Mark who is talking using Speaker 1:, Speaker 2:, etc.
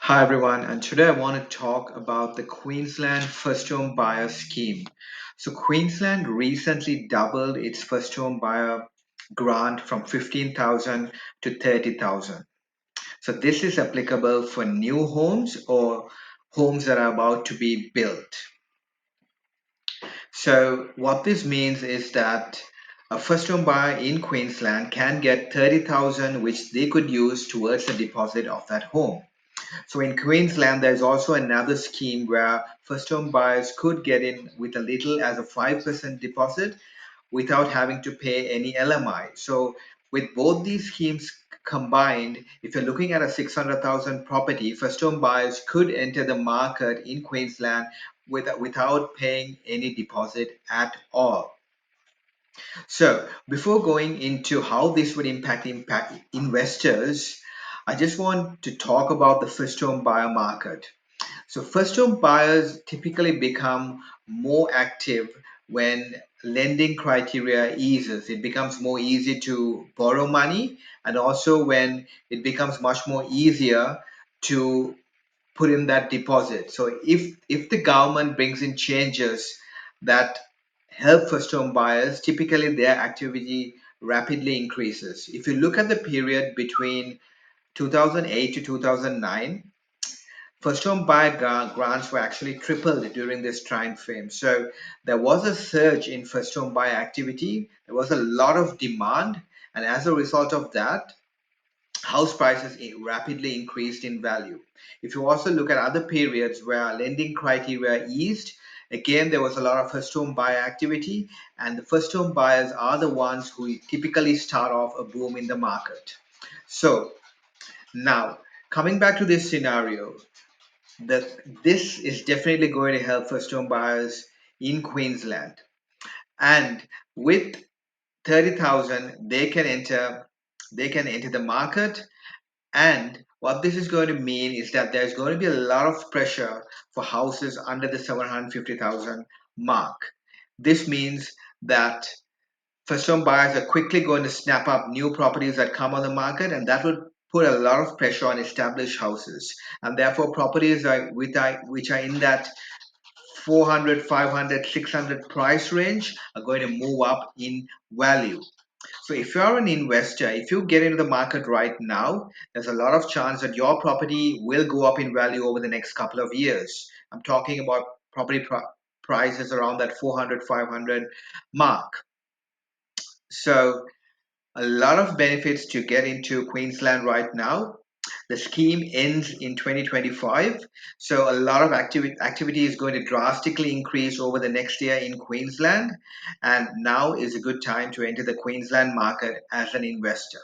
Speaker 1: Hi everyone, and today I want to talk about the Queensland First Home Buyer Scheme. So, Queensland recently doubled its first home buyer grant from 15,000 to 30,000. So, this is applicable for new homes or homes that are about to be built. So, what this means is that a first home buyer in Queensland can get 30,000 which they could use towards the deposit of that home. So in Queensland, there's also another scheme where first home buyers could get in with a little as a 5% deposit without having to pay any LMI. So with both these schemes combined, if you're looking at a 600,000 property, first home buyers could enter the market in Queensland without paying any deposit at all. So before going into how this would impact investors, I just want to talk about the first home buyer market. So first home buyers typically become more active when lending criteria eases. It becomes more easy to borrow money, and also when it becomes much more easier to put in that deposit. So if the government brings in changes that help first home buyers, typically their activity rapidly increases. If you look at the period between 2008 to 2009, first home buyer grants were actually tripled during this time frame. So there was a surge in first home buyer activity. There was a lot of demand, and as a result of that, house prices rapidly increased in value. If you also look at other periods where lending criteria eased, again there was a lot of first home buyer activity, and the first home buyers are the ones who typically start off a boom in the market. So now, coming back to this scenario, that this is definitely going to help first home buyers in Queensland. And with 30,000, they can enter the market. And what this is going to mean is that there's going to be a lot of pressure for houses under the 750,000 mark. This means that first home buyers are quickly going to snap up new properties that come on the market, and that would put a lot of pressure on established houses. And therefore, properties which are in that 400, 500, 600 price range are going to move up in value. So if you're an investor, if you get into the market right now, there's a lot of chance that your property will go up in value over the next couple of years. I'm talking about prices around that 400, 500 mark. So a lot of benefits to get into Queensland right now. The scheme ends in 2025, so a lot of activity is going to drastically increase over the next year in Queensland, and now is a good time to enter the Queensland market as an investor.